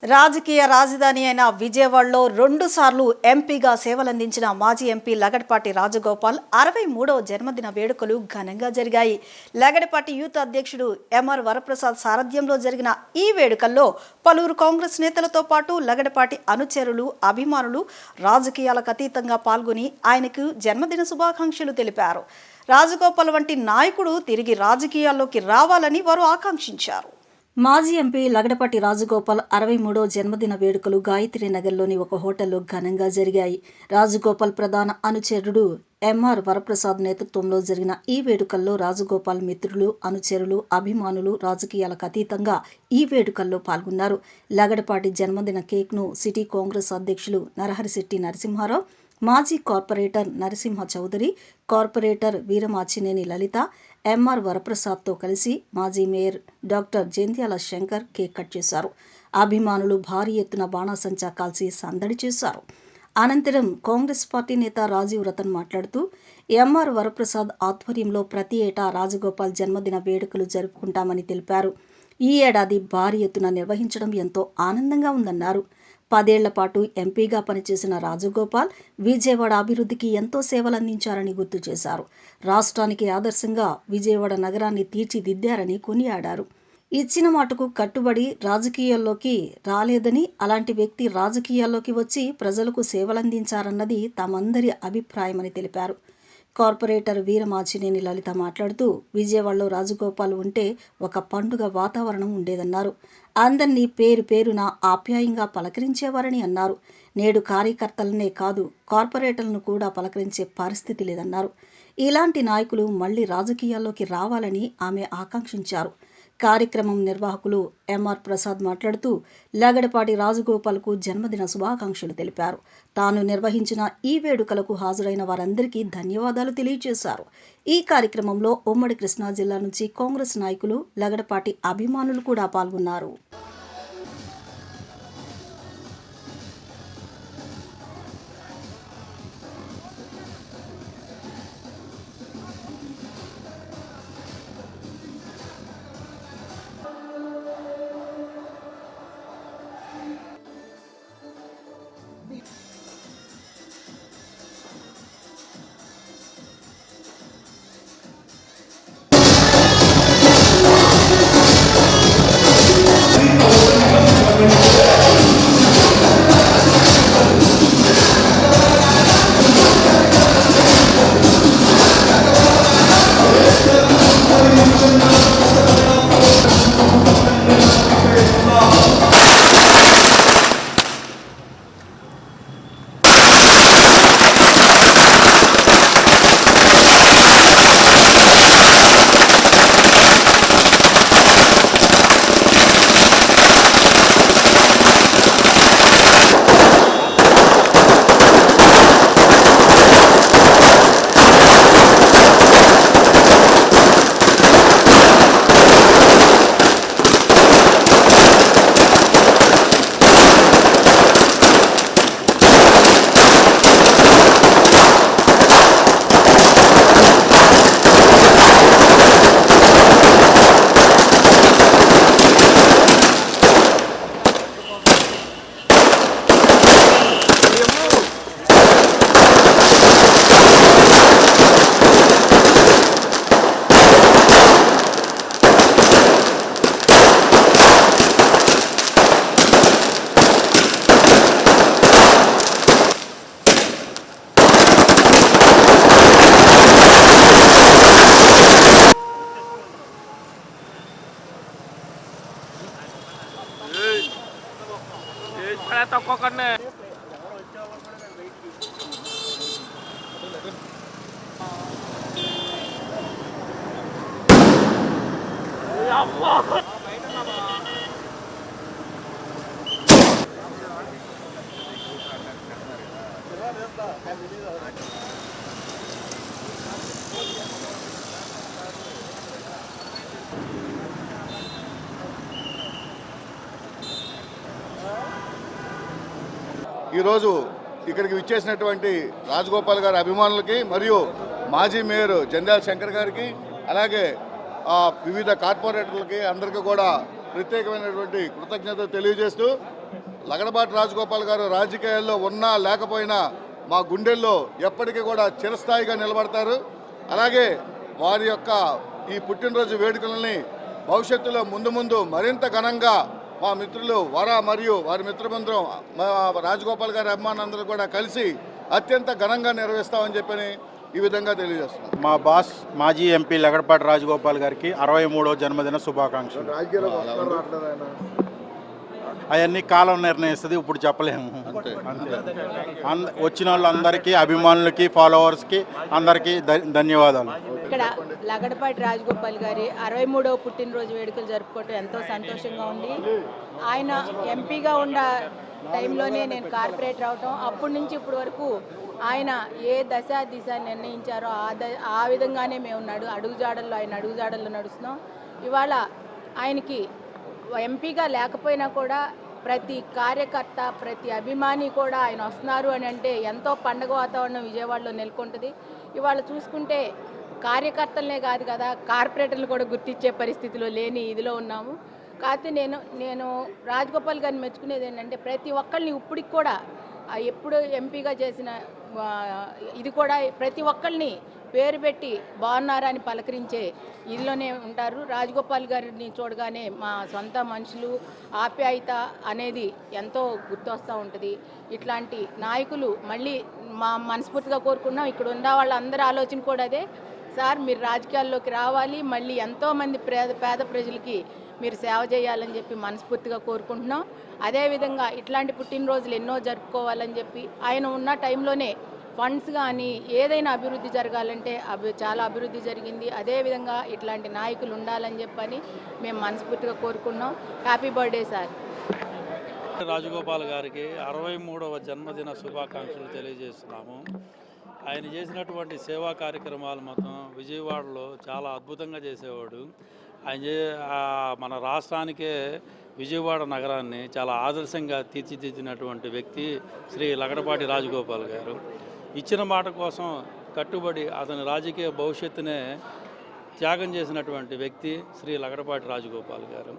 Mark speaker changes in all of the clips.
Speaker 1: రాజకీయ రాజధాని అయిన విజయవాడలో 2 సార్లు ఎంపీగా సేవలందించిన మాజీ ఎంపీ లగడపాటి రాజగోపాల్ 63వ జన్మదిన వేడుకలు ఘనంగా జరిగాయి. లగడపాటి యూత్ అధ్యక్షుడు ఎంఆర్ వరప్రసాద్ సారథ్యంలో జరిగిన ఈ వేడుకల్లో పలువురు కాంగ్రెస్ నేతలతో పాటు లగడపాటి అనుచరులు, అభిమానులు రాజకీయాలకు అతీతంగా పాల్గొని ఆయనకు జన్మదిన శుభాకాంక్షలు తెలిపారు. రాజగోపాల్ వంటి నాయకుడు తిరిగి రాజకీయాల్లోకి రావాలని వారు ఆకాంక్షించారు. మాజీ ఎంపీ లగడపాటి రాజగోపాల్ 63వ జన్మదిన వేడుకలు గాయత్రి నగర్లోని ఒక హోటల్లో ఘనంగా జరిగాయి. రాజగోపాల్ ప్రధాన అనుచరుడు ఎంఆర్ వరప్రసాద్ నేతృత్వంలో జరిగిన ఈ వేడుకల్లో రాజగోపాల్ మిత్రులు, అనుచరులు, అభిమానులు రాజకీయాలకు అతీతంగా ఈ వేడుకల్లో పాల్గొన్నారు. లగడపాటి జన్మదిన కేక్ను సిటీ కాంగ్రెస్ అధ్యక్షులు నరహరిశెట్టి నరసింహారావు, మాజీ కార్పొరేటర్ నరసింహ చౌదరి, కార్పొరేటర్ వీరమాచినేని లలిత, ఎంఆర్ వరప్రసాద్తో కలిసి మాజీ mayor doctor Jandhyala Shankar cake cut చేశారు. అభిమానులు భారీ ఎత్తున బాణాసంచా కాల్చి సందడి చేశారు. అనంతరం కాంగ్రెస్ పార్టీ నేత రాజీవ్ రతన్ మాట్లాడుతూ ఎంఆర్ వరప్రసాద్ ఆధ్వర్యంలో ప్రతి ఏటా రాజగోపాల్ జన్మదిన వేడుకలు జరుపుకుంటామని తెలిపారు. ఈ ఏడాది భారీ ఎత్తున నిర్వహించడం ఎంతో ఆనందంగా ఉందన్నారు. 10 ఏళ్ల పాటు ఎంపీగా పనిచేసిన రాజగోపాల్ విజయవాడ అభివృద్ధికి ఎంతో సేవలందించారని గుర్తు చేశారు. రాష్ట్రానికి ఆదర్శంగా విజయవాడ నగరాన్ని తీర్చిదిద్దారని కొనియాడారు. ఇచ్చిన మాటకు కట్టుబడి రాజకీయాల్లోకి రాలేదని, అలాంటి వ్యక్తి రాజకీయాల్లోకి వచ్చి ప్రజలకు సేవలందించారన్నది తమందరి అభిప్రాయమని తెలిపారు. కార్పొరేటర్ వీరమాచినేని లలిత మాట్లాడుతూ విజయవాడలో రాజగోపాల్ ఉంటే ఒక పండుగ వాతావరణం ఉండేదన్నారు. అందరినీ పేరు పేరున ఆప్యాయంగా పలకరించేవారని అన్నారు. నేడు కార్యకర్తలనే కాదు కార్పొరేటర్లను కూడా పలకరించే పరిస్థితి లేదన్నారు. ఇలాంటి నాయకులు మళ్లీ రాజకీయాల్లోకి రావాలని ఆమె ఆకాంక్షించారు. కార్యక్రమం నిర్వాహకులు ఎంఆర్ ప్రసాద్ మాట్లాడుతూ లగడపాటి రాజగోపాల్కు జన్మదిన శుభాకాంక్షలు తెలిపారు. తాను నిర్వహించిన ఈ వేడుకలకు హాజరైన వారందరికీ ధన్యవాదాలు తెలియజేశారు. ఈ కార్యక్రమంలో ఉమ్మడి కృష్ణా జిల్లా నుంచి కాంగ్రెస్ నాయకులు, లగడపాటి అభిమానులు కూడా పాల్గొన్నారు.
Speaker 2: తక్కువకనే
Speaker 3: ఈరోజు ఇక్కడికి విచ్చేసినటువంటి రాజగోపాల్ గారి అభిమానులకి మరియు మాజీ మేయర్ జంధ్యాల శంకర్ గారికి అలాగే వివిధ కార్పొరేటర్లకి అందరికీ కూడా ప్రత్యేకమైనటువంటి కృతజ్ఞతలు తెలియజేస్తూ లగడపాటి రాజగోపాల్ గారు రాజకీయాల్లో ఉన్నా లేకపోయినా మా గుండెల్లో ఎప్పటికీ కూడా చిరస్థాయిగా నిలబడతారు. అలాగే వారి యొక్క ఈ పుట్టినరోజు వేడుకలని భవిష్యత్తులో ముందు మరింత ఘనంగా మా మిత్రులు వర మరియు వారి మిత్రబృందం రాజగోపాల్ గారి అభిమానులందరూ కూడా కలిసి అత్యంత ఘనంగా నిర్వహిస్తామని చెప్పని ఈ విధంగా తెలియజేస్తున్నాం.
Speaker 2: మా బాస్ మాజీ ఎంపీ లగడపాటి రాజగోపాల్ గారికి 63వ జన్మదిన శుభాకాంక్షలు. అవన్నీ కాలం నిర్ణయిస్తుంది, ఇప్పుడు చెప్పలేము. వచ్చిన వాళ్ళందరికీ, అభిమానులకి, ఫాలోవర్స్కి అందరికీ ధన్యవాదాలు.
Speaker 4: ఇక్కడ లగడపాటి రాజగోపాల్ గారి 63వ పుట్టినరోజు వేడుకలు జరుపుకోవటం ఎంతో సంతోషంగా ఉంది. ఆయన ఎంపీగా ఉన్న టైంలోనే నేను కార్పొరేటర్ అవటం, అప్పటి నుంచి ఇప్పటి వరకు ఆయన ఏ దశ దిశ నిర్ణయించారో ఆ విధంగానే మేము ఆయన అడుగుజాడల్లో నడుస్తున్నాం. ఇవాళ ఆయనకి ఎంపీగా లేకపోయినా కూడా ప్రతి కార్యకర్త, ప్రతి అభిమాని కూడా ఆయన వస్తున్నారు అని అంటే ఎంతో పండగ వాతావరణం విజయవాడలో నెలకొంటుంది. ఇవాళ చూసుకుంటే కార్యకర్తలనే కాదు కదా, కార్పొరేటర్లు కూడా గుర్తించే పరిస్థితిలో లేని ఇదిలో ఉన్నాము. కాకపోతే నేను రాజగోపాల్ గారిని మెచ్చుకునేది ఏంటంటే ప్రతి ఒక్కరిని ఇప్పటికి కూడా ఎప్పుడు ఎంపీగా చేసిన ఇది కూడా ప్రతి ఒక్కరిని పేరు పెట్టి బాగున్నారా అని పలకరించే ఇదిలోనే ఉంటారు. రాజగోపాల్ గారిని చూడగానే మా సొంత మనుషులు ఆప్యాయత అనేది ఎంతో గుర్తొస్తూ ఉంటుంది. ఇట్లాంటి నాయకులు మళ్ళీ మా మనస్ఫూర్తిగా కోరుకున్నాం. ఇక్కడ ఉన్న వాళ్ళందరి ఆలోచన కూడా అదే, సార్ మీరు రాజకీయాల్లోకి రావాలి, మళ్ళీ ఎంతోమంది పేద ప్రజలకి మీరు సేవ చేయాలని చెప్పి మనస్ఫూర్తిగా కోరుకుంటున్నాం. అదేవిధంగా ఇట్లాంటి పుట్టినరోజులు ఎన్నో జరుపుకోవాలని చెప్పి ఆయన ఉన్న టైంలోనే ఫండ్స్ కానీ ఏదైనా అభివృద్ధి జరగాలంటే చాలా అభివృద్ధి జరిగింది. అదేవిధంగా ఇట్లాంటి నాయకులు ఉండాలని చెప్పని మేము మనస్ఫూర్తిగా కోరుకున్నాం. Happy birthday sir.
Speaker 5: రాజగోపాల్ గారికి 63వ జన్మదిన శుభాకాంక్షలు తెలియజేస్తున్నాము. ఆయన చేసినటువంటి సేవా కార్యక్రమాలు మొత్తం విజయవాడలో చాలా అద్భుతంగా చేసేవాడు. మన రాష్ట్రానికే విజయవాడ నగరాన్ని చాలా ఆదర్శంగా తీర్చిదిద్దినటువంటి వ్యక్తి శ్రీ లగడపాటి రాజగోపాల్ గారు. ఇచ్చిన మాట కోసం కట్టుబడి అతని రాజకీయ భవిష్యత్తునే త్యాగం చేసినటువంటి వ్యక్తి శ్రీ లగడపాటి రాజగోపాల్ గారు.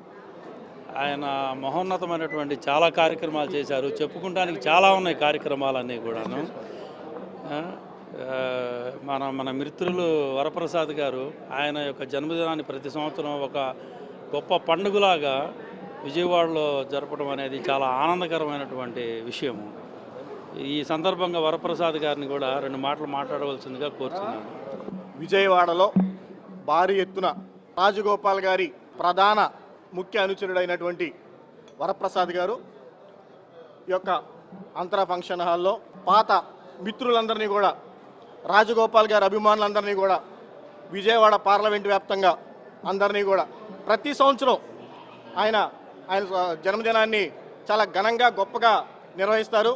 Speaker 5: ఆయన మహోన్నతమైనటువంటి చాలా కార్యక్రమాలు చేశారు. చెప్పుకుంటానికి చాలా ఉన్నాయి కార్యక్రమాలన్నీ కూడాను. మన మిత్రులు వరప్రసాద్ గారు ఆయన యొక్క జన్మదినాన్ని ప్రతి సంవత్సరం ఒక గొప్ప పండుగలాగా విజయవాడలో జరపడం అనేది చాలా ఆనందకరమైనటువంటి విషయము. ఈ సందర్భంగా వరప్రసాద్ గారిని కూడా 2 మాటలు మాట్లాడవలసిందిగా కోరుతున్నాను.
Speaker 6: విజయవాడలో భారీ ఎత్తున రాజగోపాల్ గారి ప్రధాన ముఖ్య అనుచరుడైనటువంటి వరప్రసాద్ గారు ఈ యొక్క అంతర ఫంక్షన్ హాల్లో పాత మిత్రులందరినీ కూడా, రాజగోపాల్ గారి అభిమానులందరినీ కూడా, విజయవాడ పార్లమెంటు వ్యాప్తంగా అందరినీ కూడా ప్రతి సంవత్సరం ఆయన జన్మదినాన్ని చాలా ఘనంగా గొప్పగా నిర్వహిస్తారు.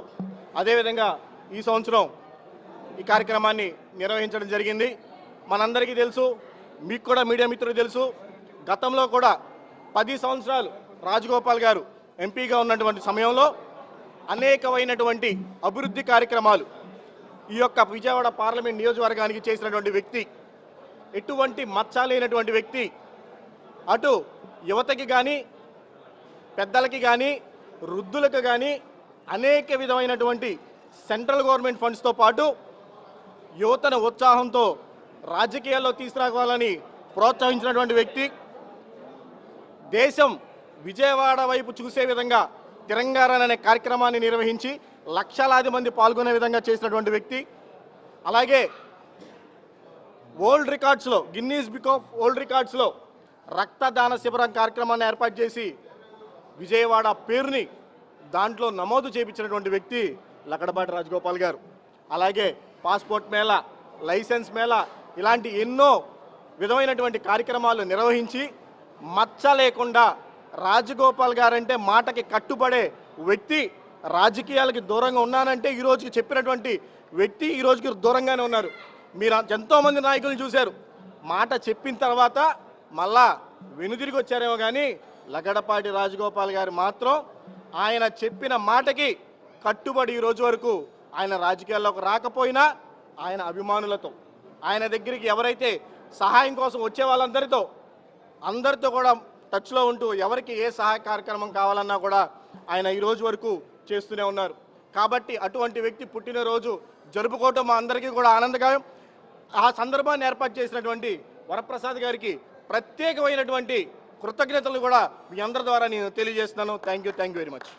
Speaker 6: అదేవిధంగా ఈ సంవత్సరం ఈ కార్యక్రమాన్ని నిర్వహించడం జరిగింది. మనందరికీ తెలుసు, మీకు కూడా మీడియా మిత్రులకు తెలుసు, గతంలో కూడా 10 సంవత్సరాలు రాజగోపాల్ గారు ఎంపీగా ఉన్నటువంటి సమయంలో అనేకమైనటువంటి అభివృద్ధి కార్యక్రమాలు ఈ యొక్క విజయవాడ పార్లమెంట్ నియోజకవర్గానికి చేసినటువంటి వ్యక్తి, ఎటువంటి మచ్చ లేనటువంటి వ్యక్తి. అటు యువతకి కానీ, పెద్దలకి కానీ, వృద్ధులకు కానీ అనేక విధమైనటువంటి సెంట్రల్ గవర్నమెంట్ ఫండ్స్తో పాటు యువతను ఉత్సాహంతో రాజకీయాల్లో తీసుకురావాలని ప్రోత్సహించినటువంటి వ్యక్తి. దేశం విజయవాడ వైపు చూసే విధంగా తెలంగాణ అనే కార్యక్రమాన్ని నిర్వహించి లక్షలాది మంది పాల్గొనే విధంగా చేసినటువంటి వ్యక్తి. అలాగే వరల్డ్ రికార్డ్స్లో, గిన్నీస్ బుక్ ఆఫ్ వరల్డ్ రికార్డ్స్లో రక్తదాన శిబిరం కార్యక్రమాన్ని ఏర్పాటు చేసి విజయవాడ పేరుని దాంట్లో నమోదు చేయించినటువంటి వ్యక్తి లగడపాటి రాజగోపాల్ గారు. అలాగే పాస్పోర్ట్ మేళా, లైసెన్స్ మేళా ఇలాంటి ఎన్నో విధమైనటువంటి కార్యక్రమాలు నిర్వహించి మచ్చ లేకుండా రాజగోపాల్ గారంటే మాటకి కట్టుబడే వ్యక్తి. రాజకీయాలకి దూరంగా ఉన్నానంటే ఈరోజుకి చెప్పినటువంటి వ్యక్తి ఈ రోజుకి దూరంగానే ఉన్నారు. మీరు ఎంతోమంది నాయకులను చూశారు, మాట చెప్పిన తర్వాత మళ్ళా వెనుదిరిగి వచ్చారేమో కానీ లగడపాటి రాజగోపాల్ గారు మాత్రం ఆయన చెప్పిన మాటకి కట్టుబడి ఈ రోజు వరకు ఆయన రాజకీయాల్లోకి రాకపోయినా ఆయన అభిమానులతో, ఆయన దగ్గరికి ఎవరైతే సహాయం కోసం వచ్చే వాళ్ళందరితో కూడా టచ్లో ఉంటూ ఎవరికి ఏ సహాయ కార్యక్రమం కావాలన్నా కూడా ఆయన ఈ రోజు వరకు చేస్తూనే ఉన్నారు. కాబట్టి అటువంటి వ్యక్తి పుట్టినరోజు జరుపుకోవటం మా అందరికీ కూడా ఆనందకరం. ఆ సందర్భాన్ని ఏర్పాటు చేసినటువంటి వరప్రసాద్ గారికి ప్రత్యేకమైనటువంటి కృతజ్ఞతలు కూడా మీ అందరి ద్వారా నేను తెలియజేస్తున్నాను. Thank you very much.